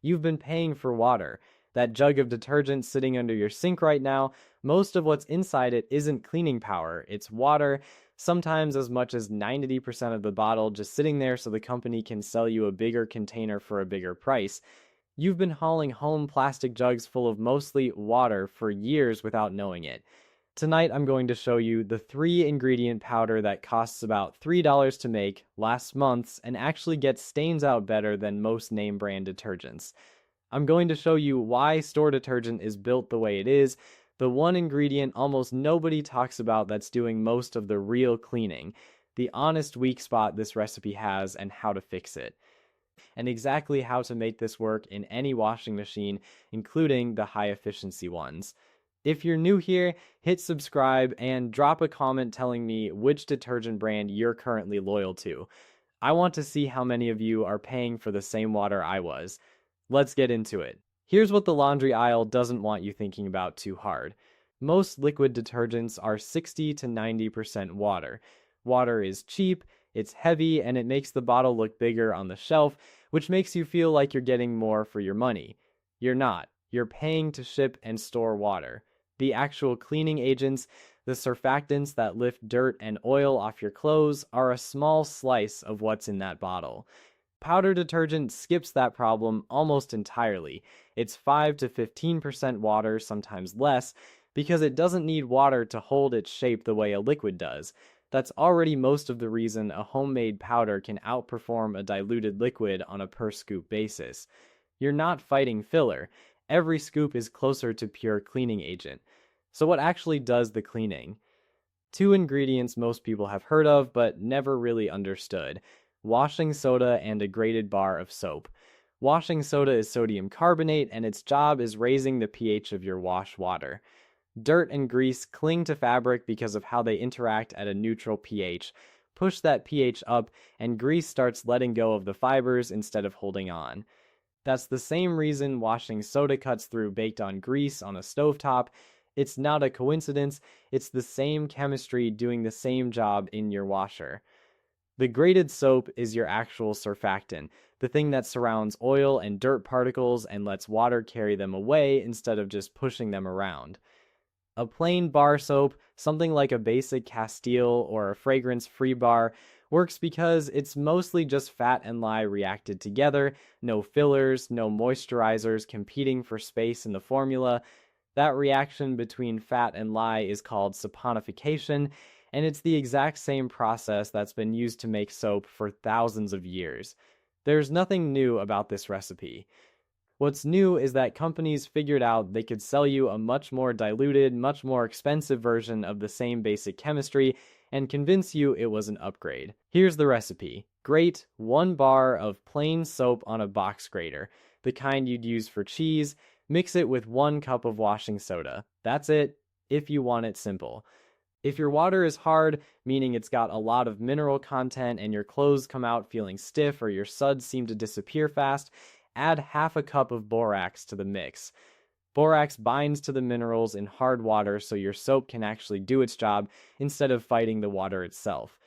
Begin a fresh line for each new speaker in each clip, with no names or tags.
You've been paying for water. That jug of detergent sitting under your sink right now, most of what's inside it isn't cleaning power, it's water, sometimes as much as 90% of the bottle just sitting there so the company can sell you a bigger container for a bigger price. You've been hauling home plastic jugs full of mostly water for years without knowing it. Tonight, I'm going to show you the 3 ingredient powder that costs about $3 to make, lasts months, and actually gets stains out better than most name brand detergents. I'm going to show you why store detergent is built the way it is, the one ingredient almost nobody talks about that's doing most of the real cleaning, the honest weak spot this recipe has, and how to fix it, and exactly how to make this work in any washing machine, including the high efficiency ones. If you're new here, hit subscribe and drop a comment telling me which detergent brand you're currently loyal to. I want to see how many of you are paying for the same water I was. Let's get into it. Here's what the laundry aisle doesn't want you thinking about too hard. Most liquid detergents are 60 to 90% water. Water is cheap, it's heavy, and it makes the bottle look bigger on the shelf, which makes you feel like you're getting more for your money. You're not. You're paying to ship and store water. The actual cleaning agents, the surfactants that lift dirt and oil off your clothes, are a small slice of what's in that bottle. Powder detergent skips that problem almost entirely. It's 5 to 15% water, sometimes less, because it doesn't need water to hold its shape the way a liquid does. That's already most of the reason a homemade powder can outperform a diluted liquid on a per scoop basis. You're not fighting filler. Every scoop is closer to pure cleaning agent. So what actually does the cleaning? 2 ingredients most people have heard of but never really understood: washing soda and a grated bar of soap. Washing soda is sodium carbonate, and its job is raising the pH of your wash water. Dirt and grease cling to fabric because of how they interact at a neutral pH. Push that pH up, and grease starts letting go of the fibers instead of holding on. That's the same reason washing soda cuts through baked-on grease on a stovetop. It's not a coincidence, it's the same chemistry doing the same job in your washer. The grated soap is your actual surfactant, the thing that surrounds oil and dirt particles and lets water carry them away instead of just pushing them around. A plain bar soap, something like a basic Castile or a fragrance-free bar, works because it's mostly just fat and lye reacted together, no fillers, no moisturizers competing for space in the formula. That reaction between fat and lye is called saponification, and it's the exact same process that's been used to make soap for thousands of years. There's nothing new about this recipe. What's new is that companies figured out they could sell you a much more diluted, much more expensive version of the same basic chemistry and convince you it was an upgrade. Here's the recipe. Grate 1 bar of plain soap on a box grater, the kind you'd use for cheese. Mix it with 1 cup of washing soda. That's it, if you want it simple. If your water is hard, meaning it's got a lot of mineral content and your clothes come out feeling stiff or your suds seem to disappear fast, add half a cup of borax to the mix. Borax binds to the minerals in hard water so your soap can actually do its job instead of fighting the water itself.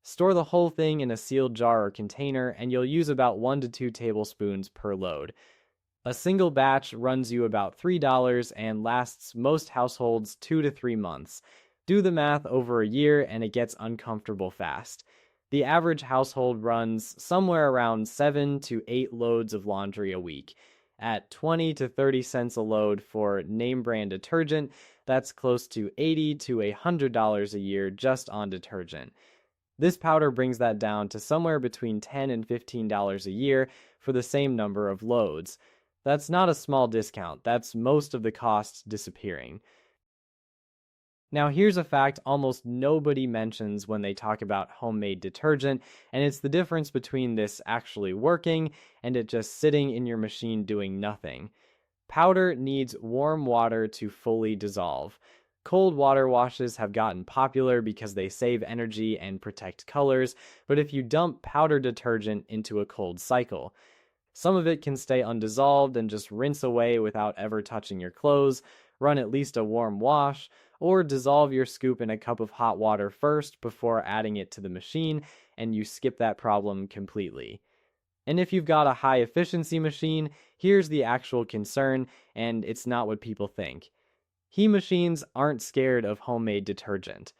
Store the whole thing in a sealed jar or container, and you'll use about 1 to 2 tablespoons per load. A single batch runs you about $3 and lasts most households 2 to 3 months. Do the math over a year and it gets uncomfortable fast. The average household runs somewhere around 7 to 8 loads of laundry a week. At 20 to 30 cents a load for name brand detergent, that's close to $80 to $100 a year just on detergent. This powder brings that down to somewhere between $10 and $15 a year for the same number of loads. That's not a small discount, that's most of the costs disappearing. Now here's a fact almost nobody mentions when they talk about homemade detergent, and it's the difference between this actually working and it just sitting in your machine doing nothing. Powder needs warm water to fully dissolve. Cold water washes have gotten popular because they save energy and protect colors, but if you dump powder detergent into a cold cycle, some of it can stay undissolved and just rinse away without ever touching your clothes. Run at least a warm wash, or dissolve your scoop in a cup of hot water first before adding it to the machine, and you skip that problem completely. And if you've got a high efficiency machine, here's the actual concern, and it's not what people think. He machines aren't scared of homemade detergent.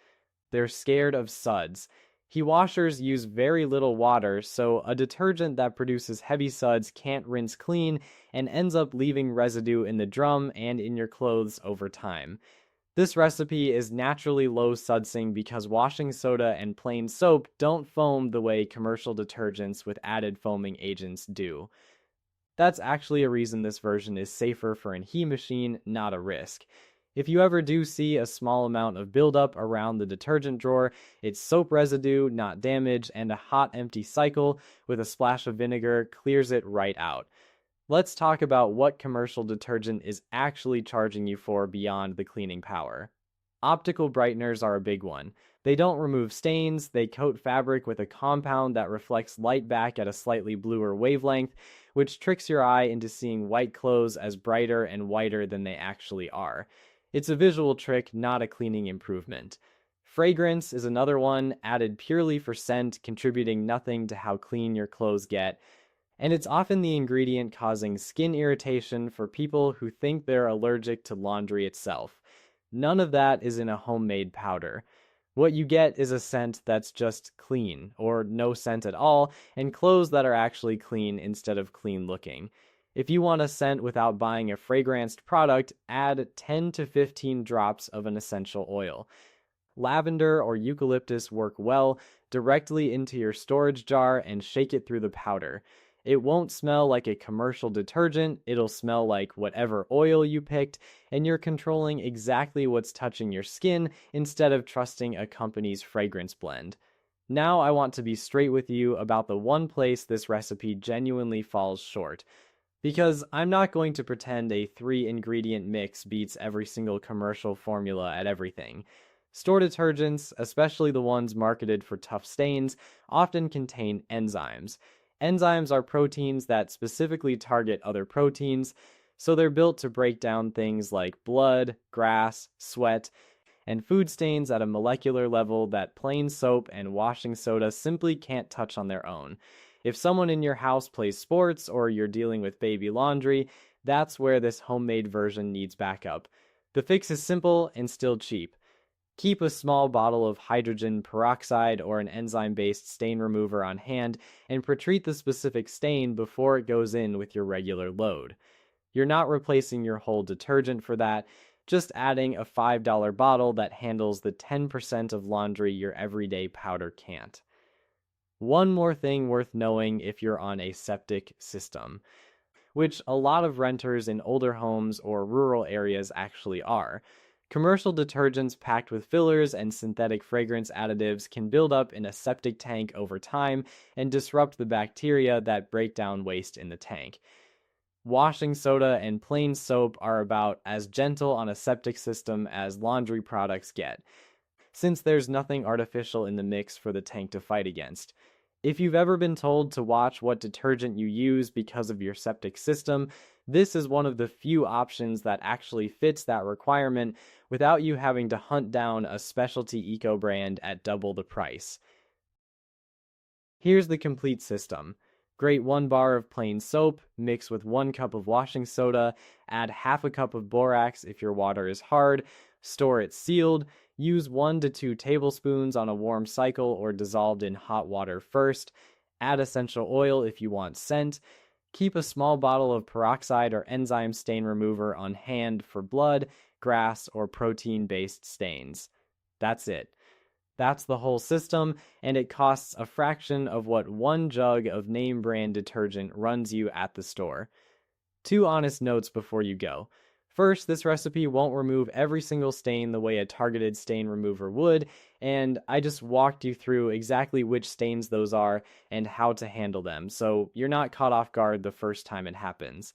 They're scared of suds. He washers use very little water, so a detergent that produces heavy suds can't rinse clean and ends up leaving residue in the drum and in your clothes over time. This recipe is naturally low sudsing because washing soda and plain soap don't foam the way commercial detergents with added foaming agents do. That's actually a reason this version is safer for an he machine, not a risk. If you ever do see a small amount of buildup around the detergent drawer, it's soap residue, not damage, and a hot empty cycle with a splash of vinegar clears it right out. Let's talk about what commercial detergent is actually charging you for beyond the cleaning power. Optical brighteners are a big one. They don't remove stains, they coat fabric with a compound that reflects light back at a slightly bluer wavelength, which tricks your eye into seeing white clothes as brighter and whiter than they actually are. It's a visual trick, not a cleaning improvement. Fragrance is another one, added purely for scent, contributing nothing to how clean your clothes get. And it's often the ingredient causing skin irritation for people who think they're allergic to laundry itself. None of that is in a homemade powder. What you get is a scent that's just clean, or no scent at all, and clothes that are actually clean instead of clean looking. If you want a scent without buying a fragranced product, add 10 to 15 drops of an essential oil. Lavender or eucalyptus work well directly into your storage jar and shake it through the powder. It won't smell like a commercial detergent, it'll smell like whatever oil you picked, and you're controlling exactly what's touching your skin instead of trusting a company's fragrance blend. Now I want to be straight with you about the one place this recipe genuinely falls short. Because I'm not going to pretend a 3-ingredient mix beats every single commercial formula at everything. Store detergents, especially the ones marketed for tough stains, often contain enzymes. Enzymes are proteins that specifically target other proteins, so they're built to break down things like blood, grass, sweat, and food stains at a molecular level that plain soap and washing soda simply can't touch on their own. If someone in your house plays sports or you're dealing with baby laundry, that's where this homemade version needs backup. The fix is simple and still cheap. Keep a small bottle of hydrogen peroxide or an enzyme-based stain remover on hand and pretreat the specific stain before it goes in with your regular load. You're not replacing your whole detergent for that, just adding a $5 bottle that handles the 10% of laundry your everyday powder can't. One more thing worth knowing if you're on a septic system, which a lot of renters in older homes or rural areas actually are. Commercial detergents packed with fillers and synthetic fragrance additives can build up in a septic tank over time and disrupt the bacteria that break down waste in the tank. Washing soda and plain soap are about as gentle on a septic system as laundry products get, since there's nothing artificial in the mix for the tank to fight against. If you've ever been told to watch what detergent you use because of your septic system, this is one of the few options that actually fits that requirement without you having to hunt down a specialty eco brand at double the price. Here's the complete system. Grate 1 bar of plain soap, mix with 1 cup of washing soda, add half a cup of borax if your water is hard, store it sealed, use 1 to 2 tablespoons on a warm cycle or dissolved in hot water first, add essential oil if you want scent, keep a small bottle of peroxide or enzyme stain remover on hand for blood, grass, or protein-based stains. That's it. That's the whole system, and it costs a fraction of what 1 jug of name brand detergent runs you at the store. 2 honest notes before you go. First, this recipe won't remove every single stain the way a targeted stain remover would, and I just walked you through exactly which stains those are and how to handle them, so you're not caught off guard the first time it happens.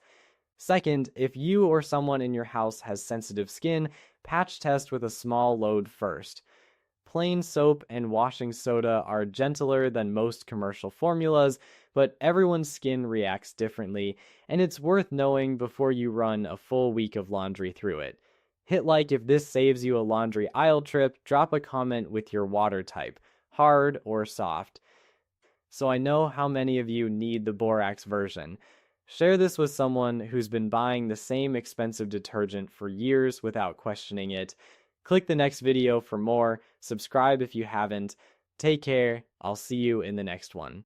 Second, if you or someone in your house has sensitive skin, patch test with a small load first. Plain soap and washing soda are gentler than most commercial formulas, but everyone's skin reacts differently, and it's worth knowing before you run a full week of laundry through it. Hit like if this saves you a laundry aisle trip, drop a comment with your water type, hard or soft. so I know how many of you need the borax version. Share this with someone who's been buying the same expensive detergent for years without questioning it. Click the next video for more. Subscribe if you haven't. Take care. I'll see you in the next one.